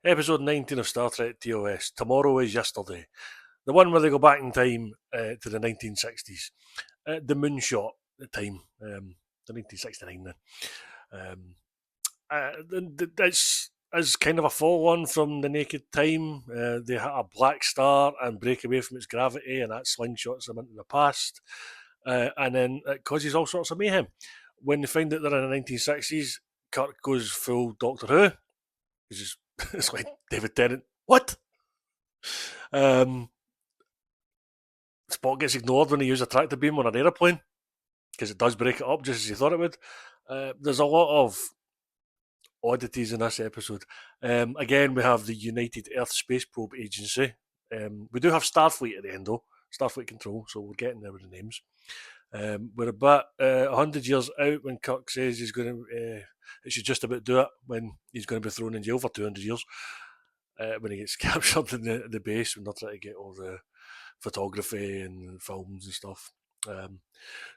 Episode 19 of Star Trek TOS. Tomorrow is yesterday. The one where they go back in time to the 1960s. The moonshot at the time. The 1969 then. It's as kind of a follow on from the Naked Time. They hit a black star and break away from its gravity, and that slingshots them into the past. And then it causes all sorts of mayhem. When they find that they're in the 1960s, Kirk goes full Doctor Who. He's just, it's like David Tennant. What? Um, Spock gets ignored when he uses a tractor beam on an aeroplane because it does break it up just as he thought it would. There's a lot of oddities in this episode. Again, we have the United Earth Space Probe Agency. We do have Starfleet at the end, though. Starfleet Control, so we're getting there with the names. We're about 100 years out when Kirk says he's going to, it should just about do it when he's going to be thrown in jail for 200 years. When he gets captured in the base when they're trying to get all the photography and films and stuff.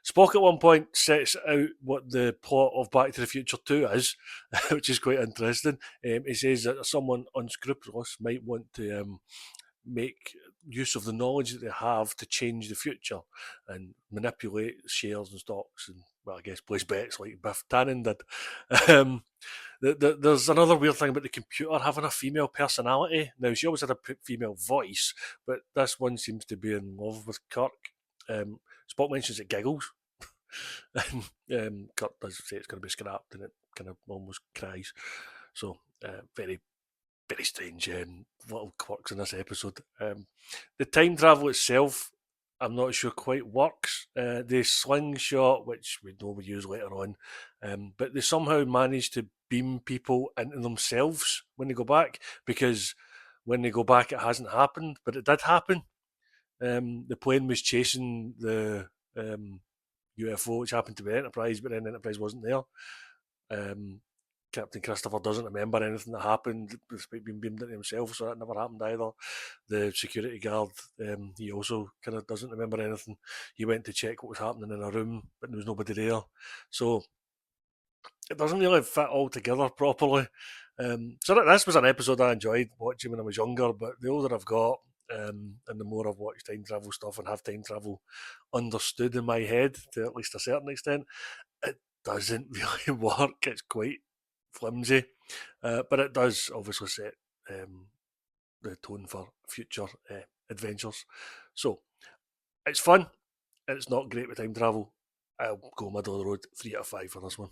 Spock at one point sets out what the plot of Back to the Future 2 is, which is quite interesting. He says that someone unscrupulous might want to make use of the knowledge that they have to change the future and manipulate shares and stocks and, well, I guess place bets like Biff Tannen did. There's another weird thing about the computer having a female personality. Now, she always had a female voice, but this one seems to be in love with Kirk. Spock mentions it giggles, and Kirk does say it's going to be scrapped, and it kind of almost cries. So, very, very strange little quirks in this episode. The time travel itself, I'm not sure quite works. The slingshot, which we know we use later on, but they somehow manage to beam people into themselves when they go back, because when they go back it hasn't happened, but it did happen. The plane was chasing the UFO, which happened to be Enterprise, but then Enterprise wasn't there. Captain Christopher doesn't remember anything that happened despite being beamed into himself, so that never happened either. The security guard, he also kind of doesn't remember anything. He went to check what was happening in a room, but there was nobody there. So it doesn't really fit all together properly. So this was an episode I enjoyed watching when I was younger, but the older I've got, and the more I've watched time travel stuff and have time travel understood in my head to at least a certain extent, it doesn't really work. It's quite flimsy, but it does obviously set the tone for future adventures. So it's fun. It's not great with time travel. I'll go middle of the road, 3 out of 5 for this one.